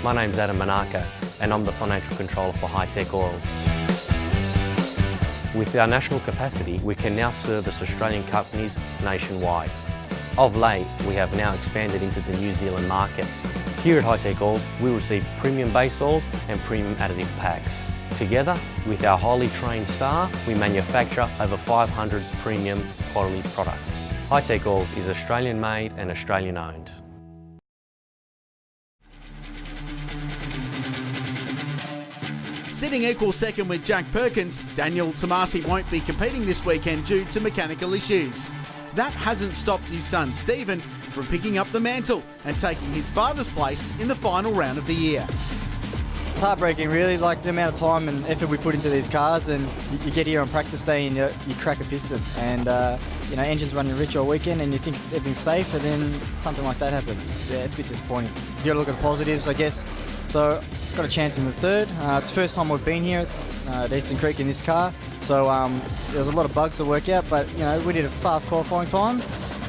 My name's Adam Manaka and I'm the Financial Controller for High Tech Oils. With our national capacity, we can now service Australian companies nationwide. Of late, we have now expanded into the New Zealand market. Here at High Tech Oils, we receive premium base oils and premium additive packs. Together, with our highly trained staff, we manufacture over 500 premium quality products. High Tech Oils is Australian made and Australian owned. Sitting equal second with Jack Perkins, Daniel Tomasi won't be competing this weekend due to mechanical issues. That hasn't stopped his son Stephen from picking up the mantle and taking his father's place in the final round of the year. It's heartbreaking really, like the amount of time and effort we put into these cars, and you get here on practice day and you crack a piston and engine's running rich all weekend and you think everything's safe and then something like that happens. Yeah, it's a bit disappointing. You got to look at the positives, I guess. So got a chance in the third. It's the first time we've been here at Eastern Creek in this car, so there was a lot of bugs to work out, but we did a fast qualifying time,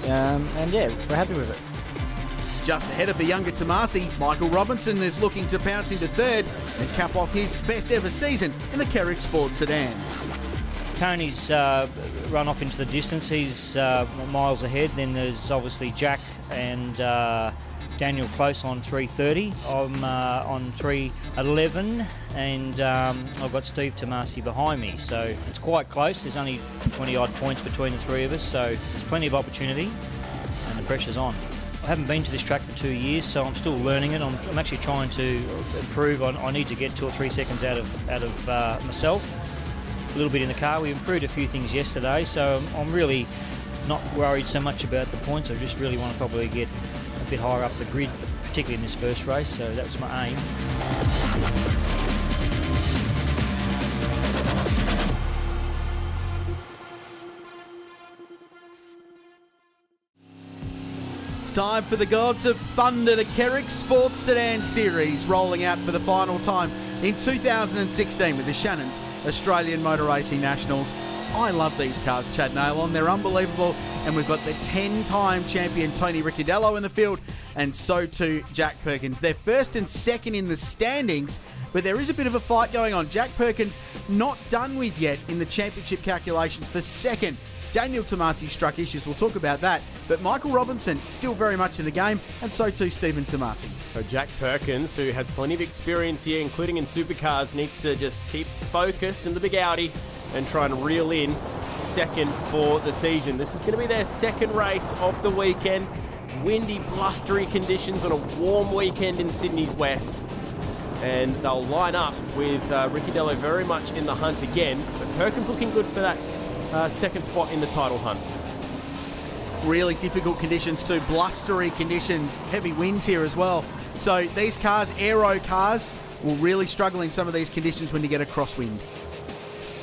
and yeah, we're happy with it. Just ahead of the younger Tomasi, Michael Robinson is looking to pounce into third and cap off his best ever season in the Kerrick Sports Sedans. Tony's run off into the distance. He's miles ahead. Then there's obviously Jack and Daniel close on 3:30. I'm on 3:11, and I've got Steve Tomasi behind me. So it's quite close. There's only 20 odd points between the three of us, so there's plenty of opportunity, and the pressure's on. I haven't been to this track for 2 years, so I'm still learning it. I'm actually trying to improve. I need to get 2 or 3 seconds out of myself. A little bit in the car. We improved a few things yesterday, so I'm really not worried so much about the points. I just really want to probably get a bit higher up the grid, particularly in this first race, so that's my aim. It's time for the Gods of Thunder, the Kerrick Sports Sedan Series, rolling out for the final time in 2016 with the Shannons Australian Motor Racing Nationals. I love these cars, Chad Nailon. They're unbelievable. And we've got the 10-time champion Tony Ricciardello in the field, and so too Jack Perkins. They're first and second in the standings, but there is a bit of a fight going on. Jack Perkins not done with yet in the championship calculations for second. Daniel Tomasi struck issues, we'll talk about that. But Michael Robinson still very much in the game, and so too Stephen Tomasi. So Jack Perkins, who has plenty of experience here, including in supercars, needs to just keep focused in the big Audi and try and reel in second for the season. This is going to be their second race of the weekend. Windy, blustery conditions on a warm weekend in Sydney's west. And they'll line up with Ricciardello very much in the hunt again. But Perkins looking good for that second spot in the title hunt. Really difficult conditions too, blustery conditions, heavy winds here as well. So these cars, aero cars, will really struggle in some of these conditions when you get a crosswind.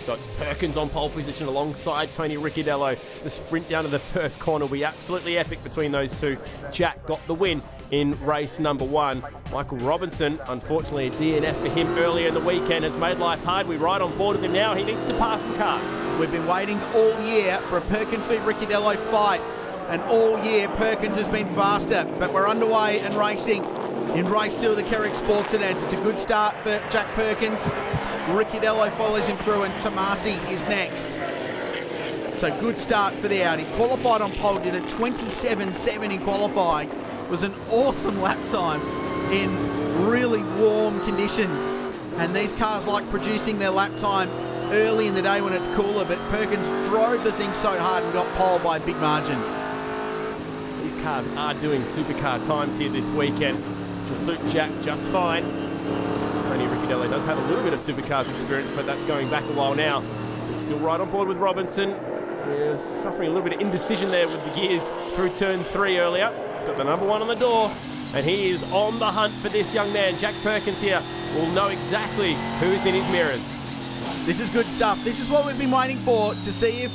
So it's Perkins on pole position alongside Tony Ricciardello. The sprint down to the first corner will be absolutely epic between those two. Jack got the win in race number 1. Michael Robinson, unfortunately a DNF for him earlier in the weekend, has made life hard. We ride on board with him now. He needs to pass some cars. We've been waiting all year for a Perkins v Ricciardello fight, and all year Perkins has been faster, but we're underway and racing in race 2 of the Kerrick Sports Sedans. It's a good start for Jack Perkins. Ricciardello follows him through and Tomasi is next. So good start for the Audi. Qualified on pole, did a 27.7 in qualifying. It was an awesome lap time in really warm conditions. And these cars like producing their lap time early in the day when it's cooler, but Perkins drove the thing so hard and got pole by a big margin. These cars are doing supercar times here this weekend, which will suit Jack just fine. Tony Ricciardello does have a little bit of supercars experience, but that's going back a while now. He's still right on board with Robinson. He's suffering a little bit of indecision there with the gears through turn 3 earlier. He's got the number 1 on the door, and he is on the hunt for this young man. Jack Perkins here will know exactly who's in his mirrors. This is good stuff. This is what we've been waiting for, to see if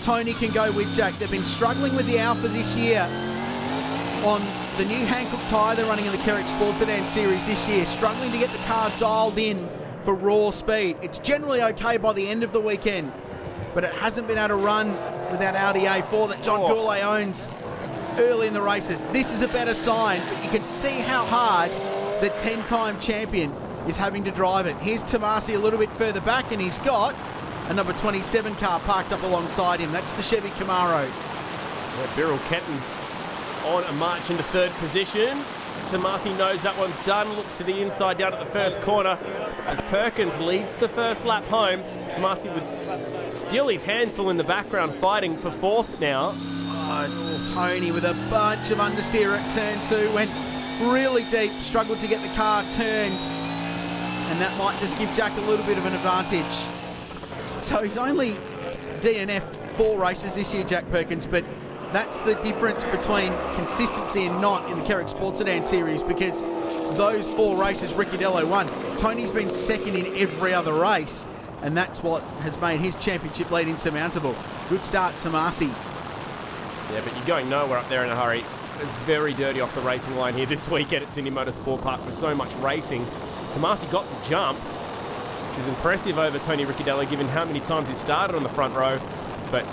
Tony can go with Jack. They've been struggling with the Alpha this year on the new Hankook tyre they're running in the Kerrick Sports Sedan Series this year, struggling to get the car dialed in for raw speed. It's generally okay by the end of the weekend, but it hasn't been able to run with that Audi A4 that John Gourlay owns early in the races. This is a better sign, but you can see how hard the 10-time champion is having to drive it. Here's Tomasi a little bit further back, and he's got a number 27 car parked up alongside him. That's the Chevy Camaro. Yeah, Birrell Ketton on a march into third position. Tomasi knows that one's done, looks to the inside down at the first corner as Perkins leads the first lap home. Tomasi with still his hands full in the background, fighting for fourth now. Tony with a bunch of understeer at turn 2, went really deep, struggled to get the car turned, and that might just give Jack a little bit of an advantage. So he's only DNF'd 4 races this year, Jack Perkins, but that's the difference between consistency and not in the Kerrick Sports Sedan series, because those 4 races Ricciardello won. Tony's been second in every other race, and that's what has made his championship lead insurmountable. Good start, Tomasi. Yeah, but you're going nowhere up there in a hurry. It's very dirty off the racing line here this weekend at Sydney Motorsport Park with so much racing. Tomasi got the jump, which is impressive over Tony Ricciardello given how many times he started on the front row. But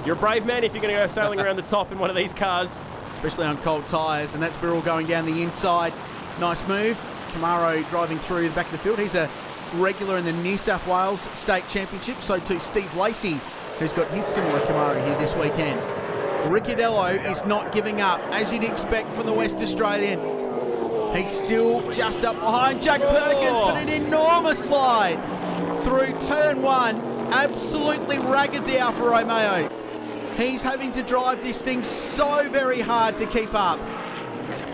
you're a brave man if you're going to go sailing around the top in one of these cars. Especially on cold tyres, and that's Birrell going down the inside. Nice move. Camaro driving through the back of the field. He's a regular in the New South Wales State Championship. So too Steve Lacey, who's got his similar Camaro here this weekend. Ricciardello is not giving up, as you'd expect from the West Australian. He's still just up behind Jack Perkins, but an enormous slide through turn 1. Absolutely ragged, the Alfa Romeo. He's having to drive this thing so very hard to keep up.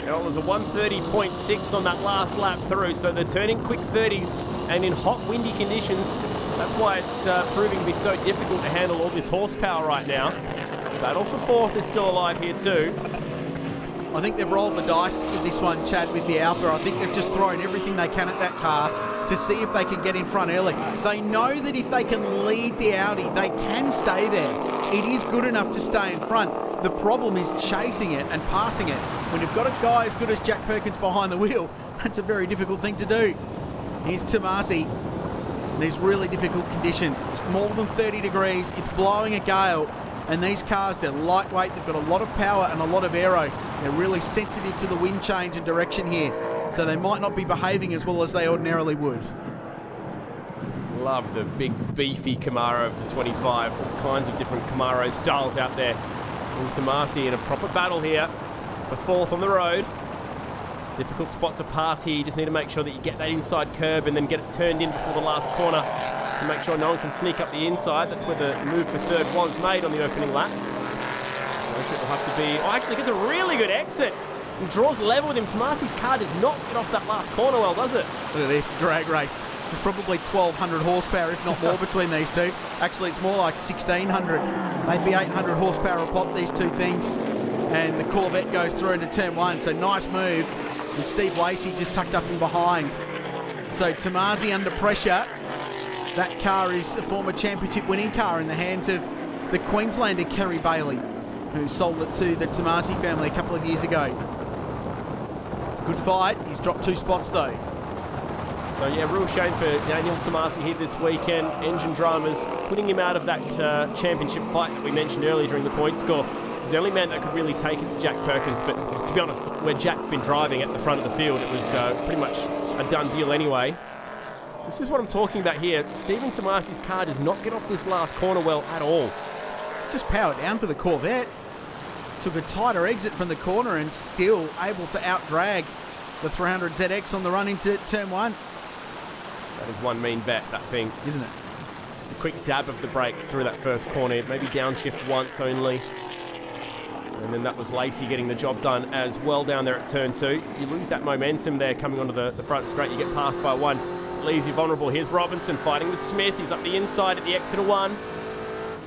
Well, it was a 130.6 on that last lap through, so they're turning quick 30s, and in hot, windy conditions, that's why it's proving to be so difficult to handle all this horsepower right now. Battle for fourth is still alive here too. I think they've rolled the dice with this one, Chad, with the Alfa. I think they've just thrown everything they can at that car to see if they can get in front early. They know that if they can lead the Audi, they can stay there. It is good enough to stay in front. The problem is chasing it and passing it. When you've got a guy as good as Jack Perkins behind the wheel, that's a very difficult thing to do. Here's Tomasi. These really difficult conditions. It's more than 30 degrees. It's blowing a gale. And these cars, they're lightweight, they've got a lot of power and a lot of aero. They're really sensitive to the wind change and direction here. So they might not be behaving as well as they ordinarily would. Love the big beefy Camaro of the 25. All kinds of different Camaro styles out there. And Tomasi in a proper battle here for fourth on the road. Difficult spot to pass here. You just need to make sure that you get that inside curb and then get it turned in before the last corner to make sure no one can sneak up the inside. That's where the move for third was made on the opening lap. It will have to be... Oh, actually gets a really good exit and draws level with him. Tomasi's car does not get off that last corner well, does it? Look at this drag race. There's probably 1,200 horsepower, if not more, between these two. Actually, it's more like 1,600. They'd be 800 horsepower a pop, these two things. And the Corvette goes through into turn 1, so nice move. And Steve Lacey just tucked up in behind. So Tomasi under pressure. That car is a former championship winning car in the hands of the Queenslander Kerry Bailey, who sold it to the Tomasi family a couple of years ago. It's a good fight. He's dropped 2 spots though. So yeah, real shame for Daniel Tomasi here this weekend. Engine dramas putting him out of that championship fight that we mentioned earlier during the point score. He's the only man that could really take it to Jack Perkins, but to be honest, where Jack's been driving at the front of the field, it was pretty much a done deal anyway. This is what I'm talking about here. Stephen Tomasi's car does not get off this last corner well at all. It's just powered down for the Corvette. Took a tighter exit from the corner and still able to out-drag the 300ZX on the run into turn 1. That is one mean vet, that thing. Isn't it? Just a quick dab of the brakes through that first corner, maybe downshift once only. And then that was Lacey getting the job done as well down there at turn 2. You lose that momentum there coming onto the front straight. You get passed by one. Leaves you vulnerable. Here's Robinson fighting with Smith. He's up the inside at the exit of 1.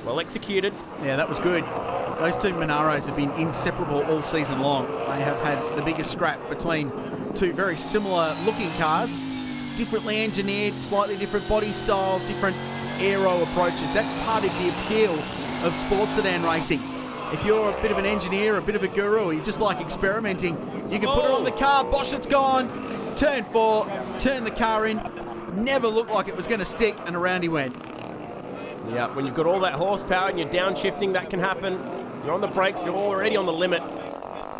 Well executed. Yeah, that was good. Those two Monaros have been inseparable all season long. They have had the biggest scrap between two very similar looking cars. Differently engineered, slightly different body styles, different aero approaches. That's part of the appeal of sports sedan racing. If you're a bit of an engineer, a bit of a guru, or you just like experimenting, you can put it on the car. Bosh, it's gone. Turn 4, turn the car in. Never looked like it was going to stick, and around he went. Yeah, when you've got all that horsepower and you're downshifting, that can happen. You're on the brakes, you're already on the limit.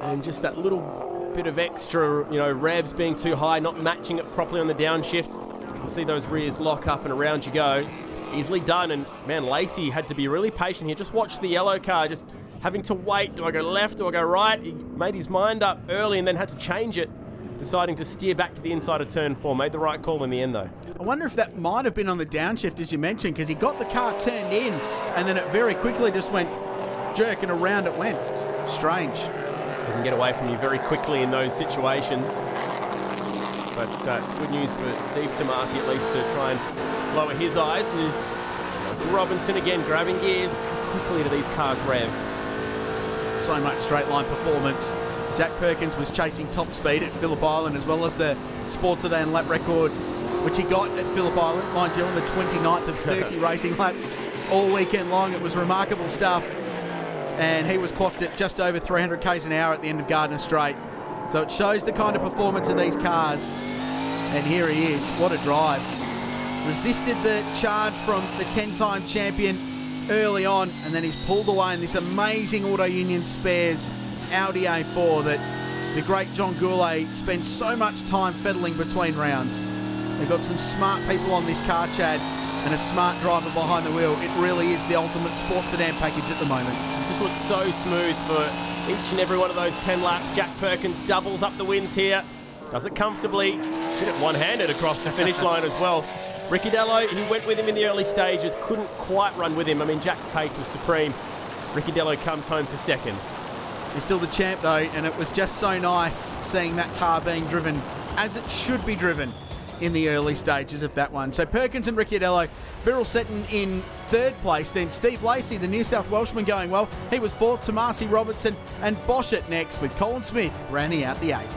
And just that little bit of extra, revs being too high, not matching it properly on the downshift. You can see those rears lock up and around you go. Easily done, and man, Lacey had to be really patient here. Just watch the yellow car, just having to wait. Do I go left? Do I go right? He made his mind up early and then had to change it, deciding to steer back to the inside of turn 4. Made the right call in the end, though. I wonder if that might have been on the downshift, as you mentioned, because he got the car turned in and then it very quickly just went jerk and around it went. Strange. He can get away from you very quickly in those situations. But it's good news for Steve Tomasi, at least, to try and lower his eyes. Is Robinson again grabbing gears. How quickly do these cars rev? So much straight line performance. Jack Perkins was chasing top speed at Phillip Island, as well as the Sports Sedan lap record, which he got at Phillip Island, mind you, on the 29th of 30 racing laps all weekend long. It was remarkable stuff. And he was clocked at just over 300 k's an hour at the end of Gardner Straight. So it shows the kind of performance of these cars. And here he is. What a drive. Resisted the charge from the 10-time champion early on, and then he's pulled away in this amazing Auto Union Spares Audi A4 that the great John Goulet spends so much time fiddling between rounds. They've got some smart people on this car, Chad, and a smart driver behind the wheel. It really is the ultimate sports sedan package at the moment. It just looks so smooth for each and every one of those 10 laps. Jack Perkins doubles up the wins here. Does it comfortably. Did it one-handed across the finish line as well. Ricciardello, he went with him in the early stages, couldn't quite run with him. I mean, Jack's pace was supreme. Ricciardello comes home for second. He's still the champ, though, and it was just so nice seeing that car being driven as it should be driven in the early stages of that one. So Perkins and Ricciardello, Birrell Seton in third place, then Steve Lacey, the New South Welshman, going well. He was fourth, Tomasi Robertson and Boschett next, with Colin Smith rounding out the eight.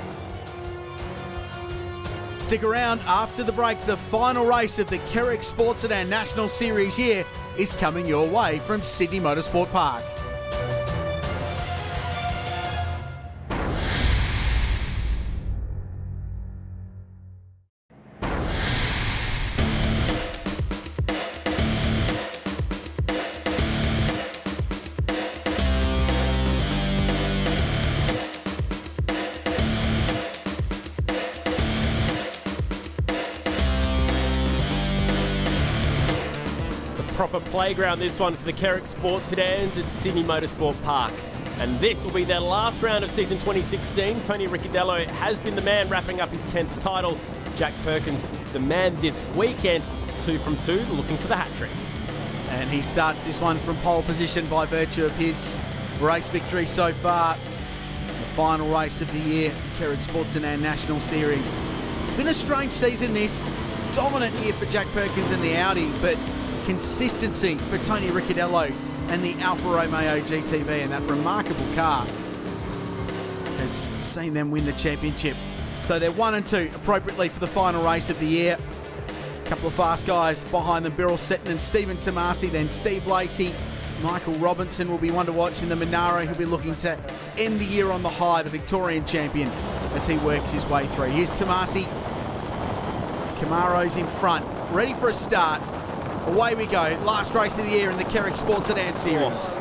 Stick around after the break. The final race of the Kerrick Sports Sedans National Series here is coming your way from Sydney Motorsport Park. Proper playground, this one, for the Kerrick Sports Sedans at Sydney Motorsport Park. And this will be their last round of season 2016. Tony Ricciardello has been the man, wrapping up his 10th title. Jack Perkins, the man this weekend, 2 from 2, looking for the hat-trick. And he starts this one from pole position by virtue of his race victory so far. The final race of the year, Kerrick Sports Sedans National Series. It's been a strange season, this. Dominant year for Jack Perkins and the Audi, but consistency for Tony Ricciardello and the Alfa Romeo GTV, and that remarkable car has seen them win the championship. So they're 1 and 2 appropriately for the final race of the year. A couple of fast guys behind them, Birrell Seton and Stephen Tomasi, then Steve Lacey. Michael Robinson will be one to watch in the Monaro, who'll be looking to end the year on the high, the Victorian champion, as he works his way through. Here's Tomasi. Camaro's in front, ready for a start. Away we go. Last race of the year in the Kerrick Sports Sedans Series.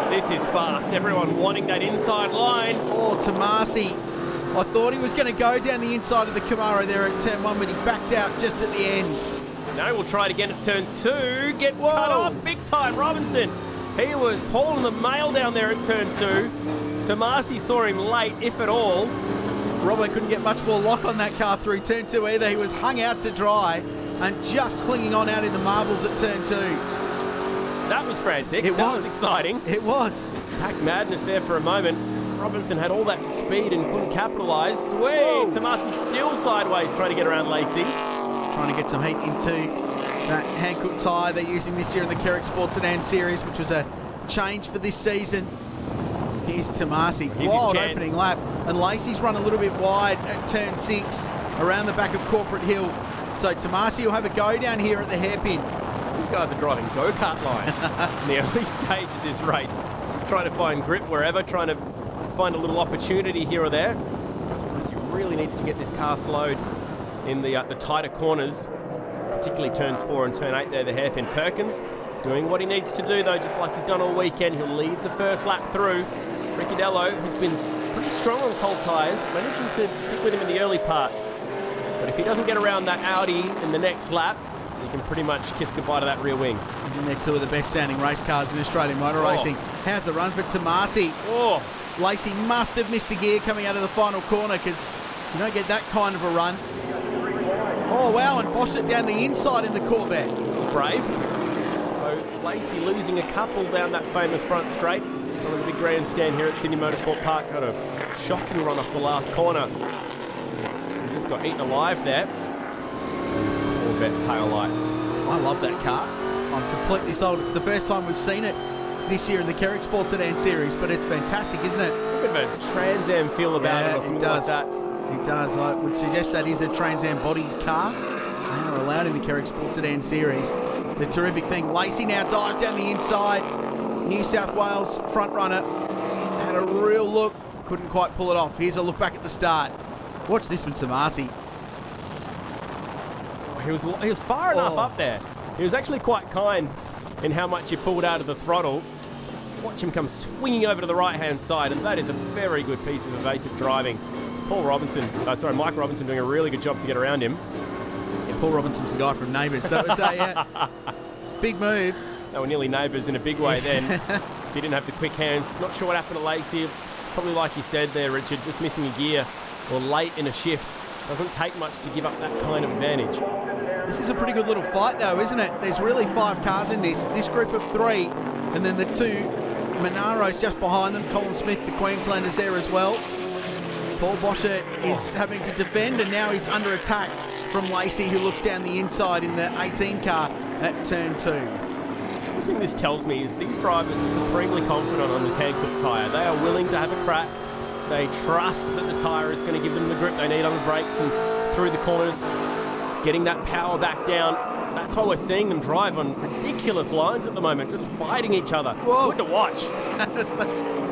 This is fast. Everyone wanting that inside line. Oh, Tomasi. I thought he was going to go down the inside of the Camaro there at turn 1, but he backed out just at the end. No, we'll try it again at turn 2. Gets cut off big time. Robinson, he was hauling the mail down there at turn 2. Tomasi saw him late, if at all. Robbo couldn't get much more lock on that car through turn 2 either. He was hung out to dry and just clinging on out in the marbles at turn 2. That was frantic. That was exciting. It was. Pack madness there for a moment. Robinson had all that speed and couldn't capitalise. Sweet! Tomasi still sideways trying to get around Lacey. Trying to get some heat into that Hankook tyre they're using this year in the Kerrick Sports Sedans Series, which was a change for this season. Here's Tomasi. Wild opening lap. And Lacey's run a little bit wide at turn 6 around the back of Corporate Hill. So Tomasi will have a go down here at the hairpin. These guys are driving go-kart lines in the early stage of this race. Just trying to find grip wherever, trying to find a little opportunity here or there. Tomasi really needs to get this car slowed in the tighter corners, particularly turns 4 and turn 8 there, the hairpin. Perkins doing what he needs to do though, just like he's done all weekend. He'll lead the first lap through. Ricciardello has been pretty pretty strong on cold tyres, managing to stick with him in the early part. But if he doesn't get around that Audi in the next lap, he can pretty much kiss goodbye to that rear wing. And they're two of the best sounding race cars in Australian motor racing. How's the run for Tomasi? Oh, Lacey must have missed a gear coming out of the final corner because you don't get that kind of a run. Oh, wow, and Bosch it down the inside in the Corvette. that was brave. So Lacey losing a couple down that famous front straight. One of the big grandstand here at Sydney Motorsport Park. Got a shocking run off the last corner. He just got eaten alive there. Those Corvette tail lights. I love that car. I'm completely sold. It's the first time we've seen it this year in the Kerrick Sports Sedans series, but it's fantastic, isn't it? A bit of a Trans Am feel about it or something like that. It does. I would suggest that is a Trans Am bodied car. They are allowed in the Kerrick Sports Sedan series. It's a terrific thing. Lacey now dives down the inside. New South Wales front runner had a real look, couldn't quite pull it off. Here's a look back at the start. Watch this one, Tomasi. He was far enough up there. He was actually quite kind in how much he pulled out of the throttle. Watch him come swinging over to the right-hand side, and that is a very good piece of evasive driving. Mike Robinson doing a really good job to get around him. Yeah, Paul Robinson's the guy from Neighbours. That was a big move. They were nearly neighbours in a big way then. If he didn't have the quick hands. Not sure what happened to Lacey. Probably like you said there, Richard, just missing a gear or late in a shift. Doesn't take much to give up that kind of advantage. This is a pretty good little fight though, isn't it? There's really 5 cars in this group of 3, and then the 2 Monaros just behind them. Colin Smith, the Queenslander's there as well. Paul Boschert is having to defend, and now he's under attack from Lacey, who looks down the inside in the 18 car at turn 2. Everything this tells me is these drivers are supremely confident on this hand-cooked tyre. They are willing to have a crack. They trust that the tyre is going to give them the grip they need on the brakes and through the corners, getting that power back down. That's why we're seeing them drive on ridiculous lines at the moment, just fighting each other. Whoa. It's good to watch.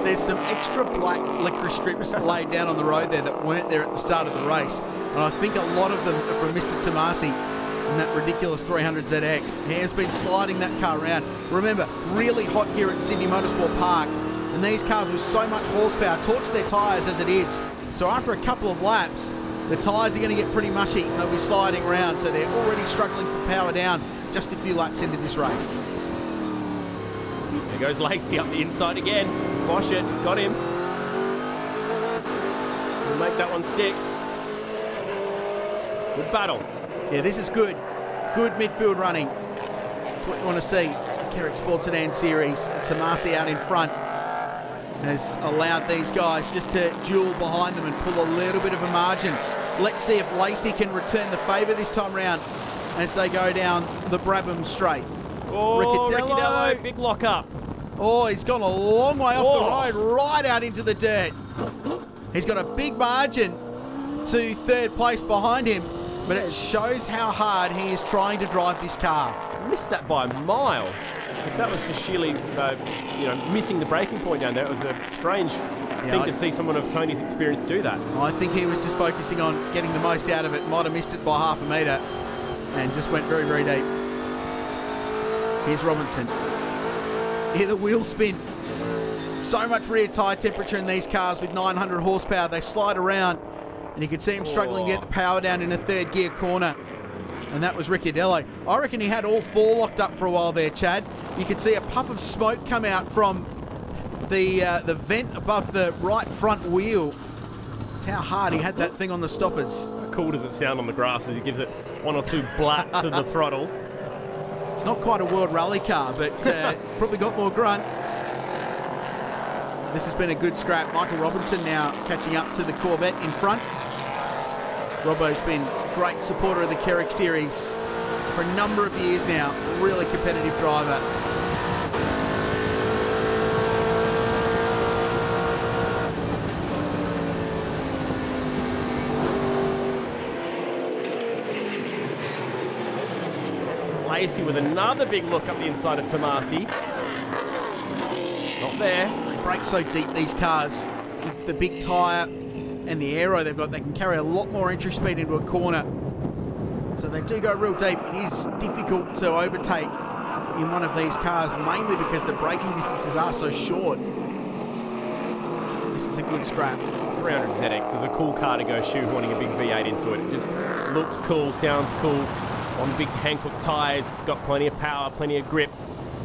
There's some extra black licorice strips laid down on the road there that weren't there at the start of the race. And I think a lot of them are from Mr. Tomasi in that ridiculous 300 ZX. He has been sliding that car around. Remember, really hot here at Sydney Motorsport Park. And these cars with so much horsepower torch their tyres as it is. So after a couple of laps, the tyres are going to get pretty mushy and they'll be sliding around. So they're already struggling for power down just a few laps into this race. There goes Lacey up the inside again. Boschert, he's got him. He'll make that one stick. Good battle. Yeah, this is good. Good midfield running. That's what you want to see. The Kerrick Sports Sedan series. Tomasi out in front has allowed these guys just to duel behind them and pull a little bit of a margin. Let's see if Lacey can return the favour this time round as they go down the Brabham straight. Oh, Ricciardello, big lock up. Oh, he's gone a long way off the road, right out into the dirt. He's got a big margin to third place behind him, but it shows how hard he is trying to drive this car. Missed that by a mile. If that was just sheerly, missing the breaking point down there, it was a strange thing to see someone of Tony's experience do that. I think he was just focusing on getting the most out of it. Might have missed it by half a metre and just went very, very deep. Here's Robinson. Hear the wheel spin. So much rear tyre temperature in these cars with 900 horsepower. They slide around and you could see him struggling to get the power down in a third gear corner. And that was Ricciardello. I reckon he had all 4 locked up for a while there, Chad. You could see a puff of smoke come out from the vent above the right front wheel. That's how hard he had that thing on the stoppers. How cool does it sound on the grass as he gives it 1 or 2 blats of the throttle? It's not quite a World Rally car, but it's probably got more grunt. This has been a good scrap. Michael Robinson now catching up to the Corvette in front. Robbo's been a great supporter of the Kerrick series for a number of years now. A really competitive driver. Lacey with another big look up the inside of Tomasi. Not there. They brake so deep, these cars, with the big tyre and the aero they've got. They can carry a lot more entry speed into a corner. So they do go real deep. It is difficult to overtake in one of these cars, mainly because the braking distances are so short. this is a good scrap. 300 ZX is a cool car to go shoehorning a big V8 into it. It just looks cool, sounds cool. On big Hankook tyres, it's got plenty of power, plenty of grip.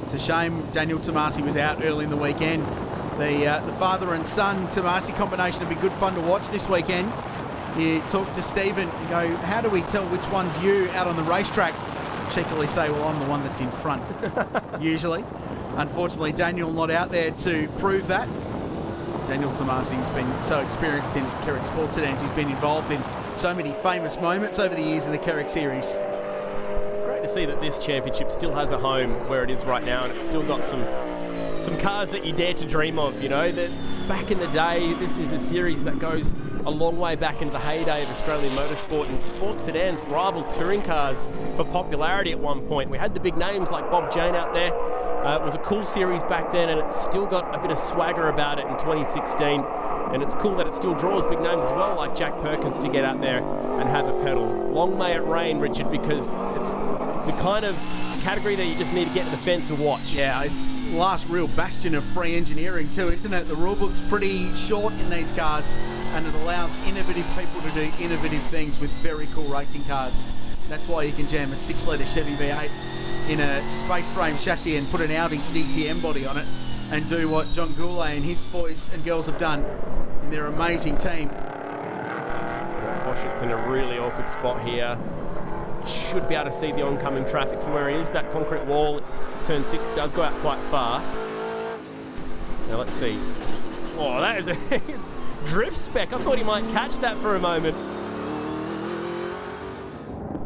It's a shame Daniel Tomasi was out early in the weekend. The father and son Tomasi combination would be good fun to watch this weekend. You talk to Stephen and go, how do we tell which one's you out on the racetrack? Cheekily say, well, I'm the one that's in front, usually. Unfortunately, Daniel not out there to prove that. Daniel Tomasi's been so experienced in Kerrick Sports Sedans. He's been involved in so many famous moments over the years in the Kerrick series. It's great to see that this championship still has a home where it is right now, and it's still got some cars that you dare to dream of, you know. That back in the day, this is a series that goes a long way back into the heyday of Australian motorsport, and sports sedans rivaled touring cars for popularity at one point. We had the big names like Bob Jane out there. It was a cool series back then, and it's still got a bit of swagger about it in 2016. And it's cool that it still draws big names as well, like Jack Perkins, to get out there and have a pedal. Long may it rain, Richard, because it's the kind of category that you just need to get to the fence and watch. Yeah, it's the last real bastion of free engineering too, isn't it? The rulebook's pretty short in these cars, and it allows innovative people to do innovative things with very cool racing cars. That's why you can jam a 6-litre Chevy V8 in a space frame chassis and put an Audi DTM body on it and do what John Goulet and his boys and girls have done in their amazing team. Washington's in a really awkward spot here. Should be able to see the oncoming traffic from where he is. That concrete wall, turn 6, does go out quite far. Now let's see. Oh, that is a drift spec. I thought he might catch that for a moment.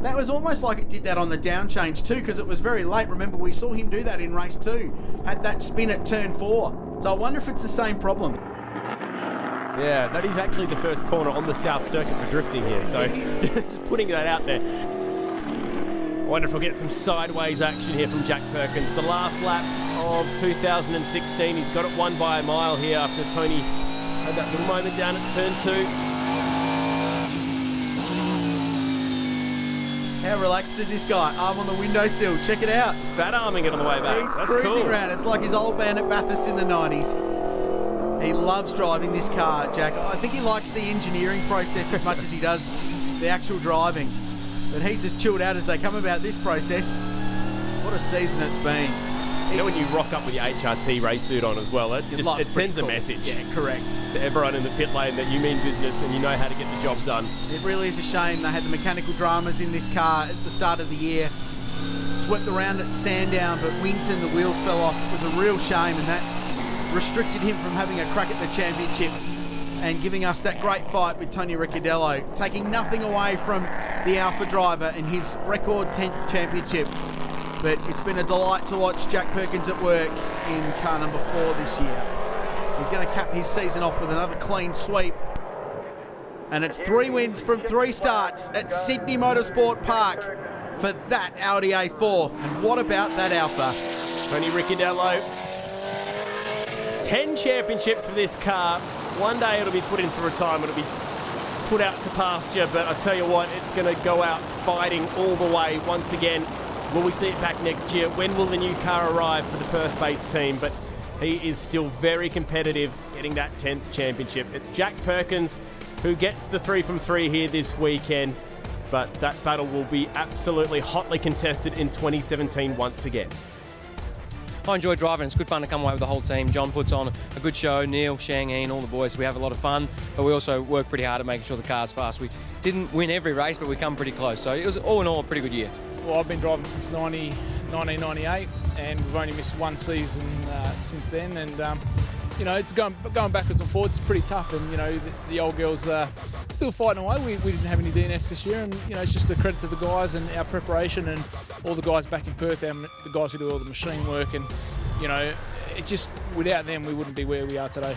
That was almost like it did that on the down change too, because it was very late. Remember, we saw him do that in race 2. Had that spin at turn 4. So I wonder if it's the same problem. Yeah, that is actually the first corner on the South Circuit for drifting here. So just putting that out there. I wonder if we'll get some sideways action here from Jack Perkins. The last lap of 2016, he's got it won by a mile here after Tony had that little moment down at turn 2. How relaxed is this guy? Arm on the windowsill. Check it out. He's fat arming it on the way back. He's That's cruising cool. around. It's like his old man at Bathurst in the 90s. He loves driving this car, Jack. I think he likes the engineering process as much as he does the actual driving. But he's as chilled out as they come about this process. What a season it's been. You know when you rock up with your HRT race suit on as well, it sends a message. Yeah, correct. To everyone in the pit lane that you mean business and you know how to get the job done. It really is a shame they had the mechanical dramas in this car at the start of the year. Swept around at Sandown, but Winton, the wheels fell off. It was a real shame, and that restricted him from having a crack at the championship and giving us that great fight with Tony Ricciardello, taking nothing away from the Alpha driver and his record 10th championship. But it's been a delight to watch Jack Perkins at work in car number 4 this year. He's going to cap his season off with another clean sweep. And it's 3 wins from 3 starts at Sydney Motorsport Park for that Audi A4. And what about that Alpha? Tony Ricciardello, 10 championships for this car. One day it'll be put into retirement, it'll be put out to pasture, but I tell you what, it's going to go out fighting all the way once again. Will we see it back next year? When will the new car arrive for the Perth-based team? But he is still very competitive, getting that 10th championship. It's Jack Perkins who gets the 3 from 3 here this weekend, but that battle will be absolutely hotly contested in 2017 once again. I enjoy driving. It's good fun to come away with the whole team. John puts on a good show. Neil, Shang, Ian, all the boys. We have a lot of fun, but we also work pretty hard at making sure the car's fast. We didn't win every race, but we come pretty close. So it was all in all a pretty good year. Well, I've been driving since 1998, and we've only missed 1 season since then. And you know, it's going backwards and forwards. It's pretty tough, and you know, the old girls are still fighting away. We didn't have any DNFs this year, and you know, it's just a credit to the guys and our preparation and all the guys back in Perth, the guys who do all the machine work, and you know, it's just without them we wouldn't be where we are today.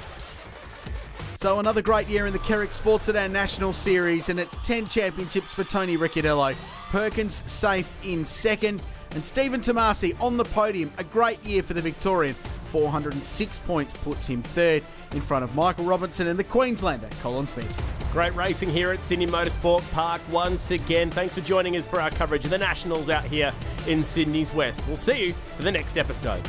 So another great year in the Kerrick Sports Sedans National Series, and it's 10 championships for Tony Ricciardello. Perkins safe in second, and Stephen Tomasi on the podium. A great year for the Victorian. 406 points puts him third in front of Michael Robinson and the Queenslander, Colin Smith. Great racing here at Sydney Motorsport Park once again. Thanks for joining us for our coverage of the Nationals out here in Sydney's West. We'll see you for the next episode.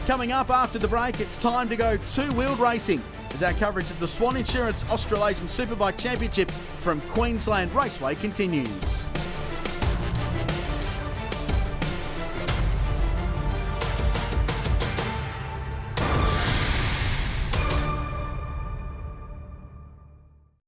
Coming up after the break, it's time to go two-wheeled racing as our coverage of the Swan Insurance Australasian Superbike Championship from Queensland Raceway continues.